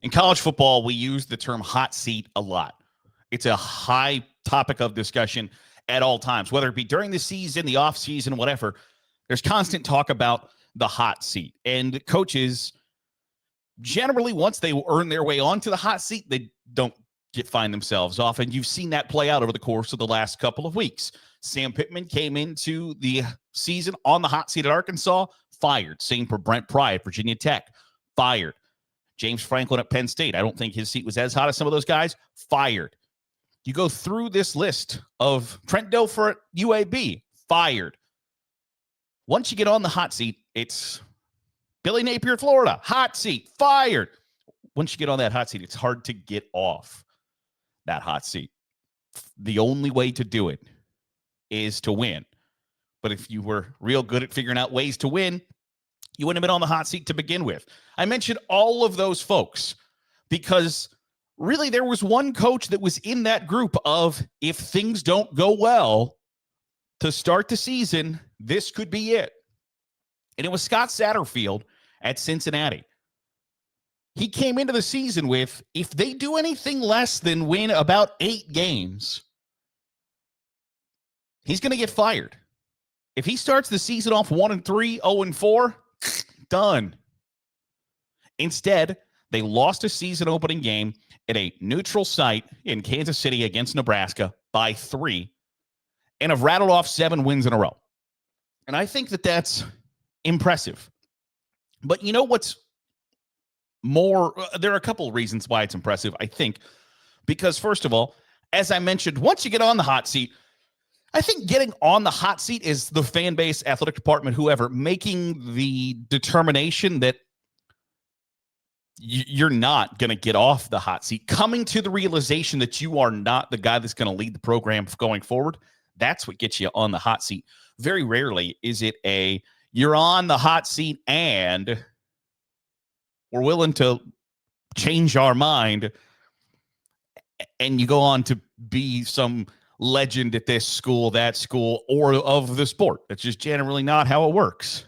In college football, we use the term hot seat a lot. It's a high topic of discussion at all times, whether it be during the season, the off season, whatever. There's constant talk about the hot seat. And coaches generally, once they earn their way onto the hot seat, they don't find themselves off. And you've seen that play out over the course of the last couple of weeks. Sam Pittman came into the season on the hot seat at Arkansas, fired. Same for Brent Pry at Virginia Tech, fired. James Franklin at Penn State, I don't think his seat was as hot as some of those guys, fired. You go through this list of Trent Dilfer at UAB, fired. Once you get on the hot seat, it's Billy Napier at Florida, hot seat, fired. Once you get on that hot seat, it's hard to get off that hot seat. The only way to do it is to win. But if you were real good at figuring out ways to win, you wouldn't have been on the hot seat to begin with. I mentioned all of those folks because really there was one coach that was in that group of, if things don't go well to start the season, this could be it. And it was Scott Satterfield at Cincinnati. He came into the season with, if they do anything less than win about 8 games, he's going to get fired. If he starts the season off 1-3, 0-4, done. Instead, they lost a season opening game at a neutral site in Kansas City against Nebraska by 3 and have rattled off 7 wins in a row. And I think that that's impressive. But you know what's more? There are a couple of reasons why it's impressive, I think. Because first of all, as I mentioned, once you get on the hot seat, I think getting on the hot seat is the fan base, athletic department, whoever, making the determination that you're not going to get off the hot seat, coming to the realization that you are not the guy that's going to lead the program going forward. That's what gets you on the hot seat. Very rarely is it you're on the hot seat and we're willing to change our mind and you go on to be some legend at this school, that school, or of the sport. That's just generally not how it works.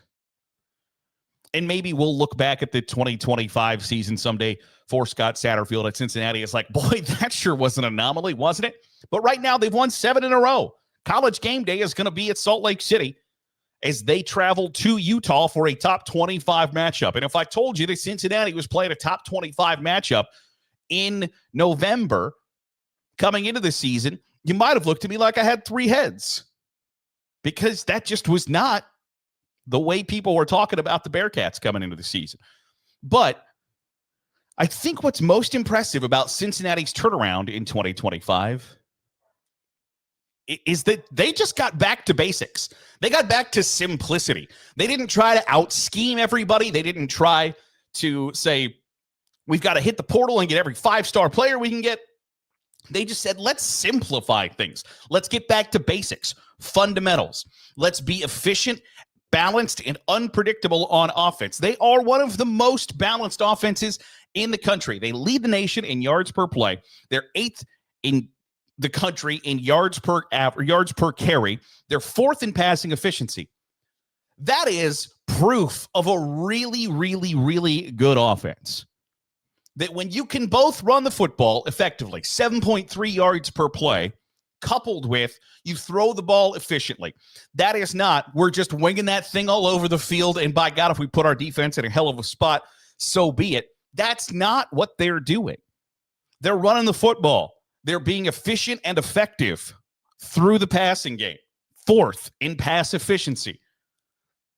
And maybe we'll look back at the 2025 season someday for Scott Satterfield at Cincinnati. It's like, boy, that sure was an anomaly, wasn't it? But right now they've won 7 in a row. College game day is going to be at Salt Lake City as they travel to Utah for a top 25 matchup. And if I told you that Cincinnati was playing a top 25 matchup in November coming into the season, you might have looked at me like I had 3 heads, because that just was not the way people were talking about the Bearcats coming into the season. But I think what's most impressive about Cincinnati's turnaround in 2025 is that they just got back to basics. They got back to simplicity. They didn't try to out-scheme everybody. They didn't try to say, we've got to hit the portal and get every 5-star player we can get. They just said, let's simplify things. Let's get back to basics, fundamentals. Let's be efficient, balanced, and unpredictable on offense. They are one of the most balanced offenses in the country. They lead the nation in yards per play. They're 8th in the country in yards per carry. They're 4th in passing efficiency. That is proof of a really, really, really good offense. That when you can both run the football effectively, 7.3 yards per play, coupled with you throw the ball efficiently. That is not, we're just winging that thing all over the field, and by God, if we put our defense in a hell of a spot, so be it. That's not what they're doing. They're running the football. They're being efficient and effective through the passing game. 4th in pass efficiency.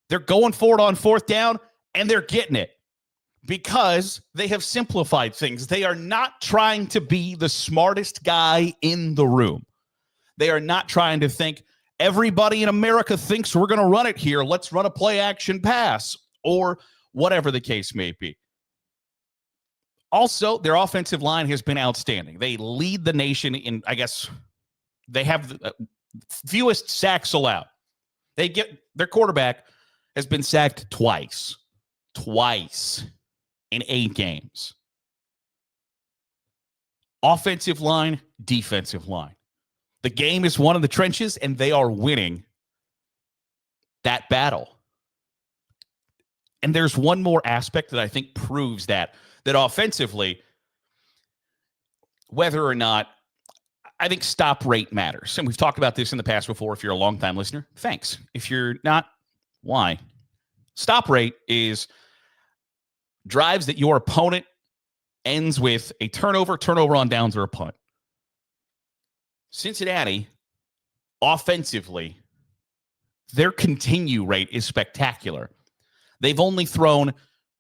They're going for it on 4th down, and they're getting it because they have simplified things. They are not trying to be the smartest guy in the room. They are not trying to think, everybody in America thinks we're going to run it here. Let's run a play action pass, or whatever the case may be. Also, their offensive line has been outstanding. They lead the nation in, I guess, they have the fewest sacks allowed. Their quarterback has been sacked twice in 8 games. Offensive line, defensive line. The game is won in the trenches, and they are winning that battle. And there's one more aspect that I think proves that that offensively, whether or not, I think stop rate matters. And we've talked about this in the past before. If you're a longtime listener, thanks. If you're not, why? Stop rate is drives that your opponent ends with a turnover on downs, or a punt. Cincinnati, offensively, their continue rate is spectacular. They've only thrown,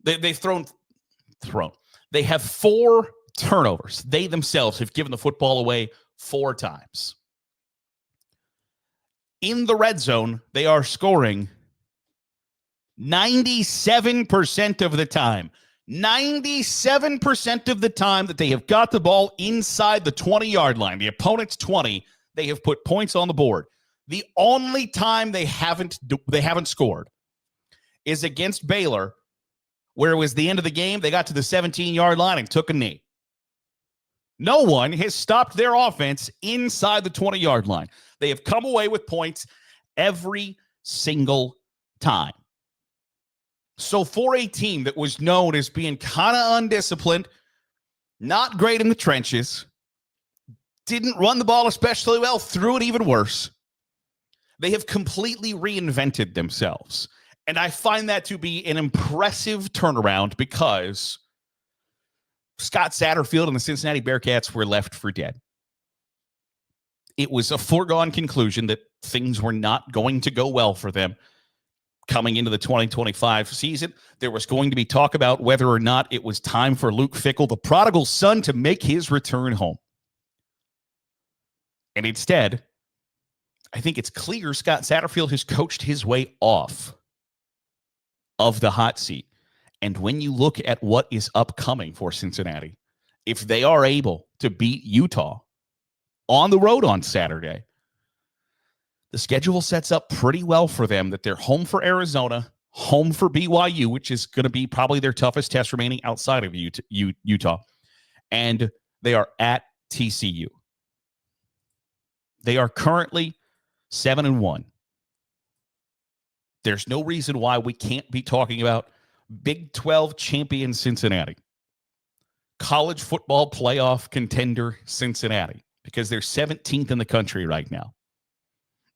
they have 4 turnovers. They themselves have given the football away 4 times. In the red zone, they are scoring 97% of the time. 97% of the time that they have got the ball inside the 20-yard line, the opponent's 20, they have put points on the board. The only time they haven't scored is against Baylor, where it was the end of the game. They got to the 17-yard line and took a knee. No one has stopped their offense inside the 20-yard line. They have come away with points every single time. So for a team that was known as being kind of undisciplined, not great in the trenches, didn't run the ball especially well, threw it even worse, they have completely reinvented themselves. And I find that to be an impressive turnaround, because Scott Satterfield and the Cincinnati Bearcats were left for dead. It was a foregone conclusion that things were not going to go well for them coming into the 2025 season. There was going to be talk about whether or not it was time for Luke Fickell, the prodigal son, to make his return home. And instead, I think it's clear Scott Satterfield has coached his way off of the hot seat. And when you look at what is upcoming for Cincinnati, if they are able to beat Utah on the road on Saturday, the schedule sets up pretty well for them, that they're home for Arizona, home for BYU, which is going to be probably their toughest test remaining outside of Utah, and they are at TCU. They are currently 7-1. There's no reason why we can't be talking about Big 12 champion Cincinnati, college football playoff contender Cincinnati, because they're 17th in the country right now.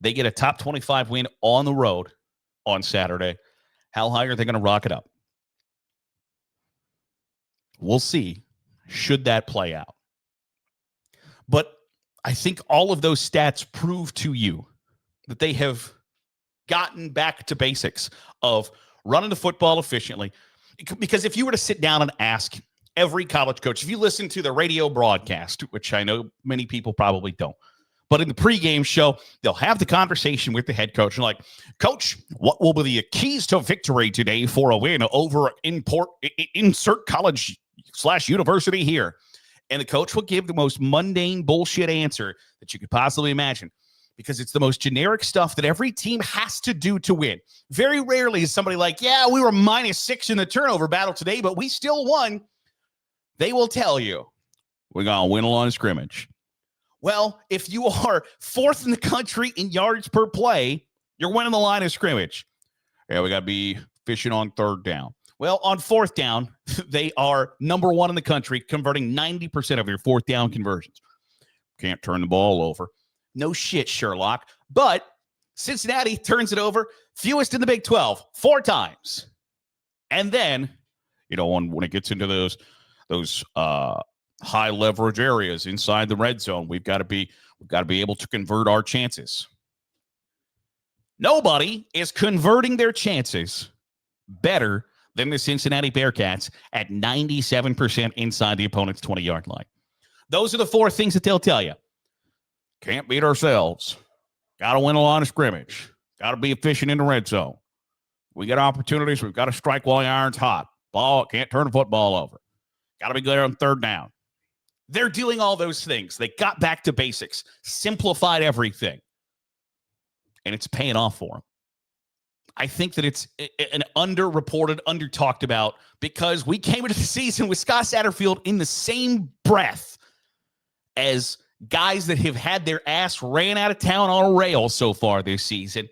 They get a top 25 win on the road on Saturday. How high are they going to rock it up? We'll see, should that play out. But I think all of those stats prove to you that they have gotten back to basics of running the football efficiently. Because if you were to sit down and ask every college coach, if you listen to the radio broadcast, which I know many people probably don't, but in the pregame show, they'll have the conversation with the head coach and like, Coach, what will be the keys to victory today for a win over insert college/university here? And the coach will give the most mundane bullshit answer that you could possibly imagine, because it's the most generic stuff that every team has to do to win. Very rarely is somebody like, yeah, we were -6 in the turnover battle today, but we still won. They will tell you, we're going to win a line of scrimmage. Well, if you are 4th in the country in yards per play, you're winning the line of scrimmage. Yeah, we got to be fishing on 3rd down. Well, on 4th down, they are number 1 in the country, converting 90% of your 4th down conversions. Can't turn the ball over. No shit, Sherlock. But Cincinnati turns it over, fewest in the Big 12, 4 times. And then, when it gets into those high leverage areas inside the red zone, we've got to be able to convert our chances. Nobody is converting their chances better than the Cincinnati Bearcats at 97% inside the opponent's 20-yard line. Those are the 4 things that they'll tell you. Can't beat ourselves. Got to win a line of scrimmage. Got to be efficient in the red zone. We get opportunities. We've got to strike while the iron's hot. Ball can't turn the football over. Got to be good on 3rd down. They're doing all those things. They got back to basics, simplified everything, and it's paying off for them. I think that it's an underreported, under-talked about, because we came into the season with Scott Satterfield in the same breath as guys that have had their ass ran out of town on a rail so far this season,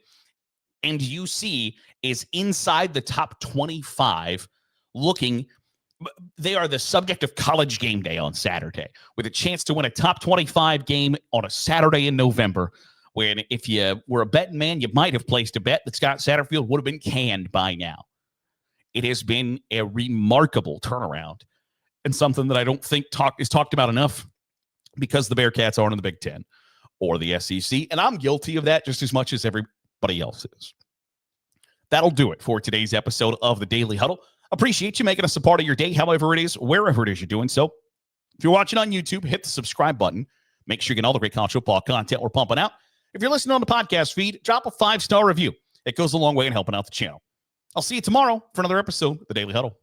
and UC is inside the top 25, looking They are the subject of College Game Day on Saturday, with a chance to win a top 25 game on a Saturday in November, when if you were a betting man, you might have placed a bet that Scott Satterfield would have been canned by now. It has been a remarkable turnaround, and something that I don't think is talked about enough, because the Bearcats aren't in the Big Ten or the SEC, and I'm guilty of that just as much as everybody else is. That'll do it for today's episode of the Daily Huddle. Appreciate you making us a part of your day, however it is, wherever it is you're doing so. If you're watching on YouTube, hit the subscribe button. Make sure you get all the great college football content we're pumping out. If you're listening on the podcast feed, drop a 5-star review. It goes a long way in helping out the channel. I'll see you tomorrow for another episode of the Daily Huddle.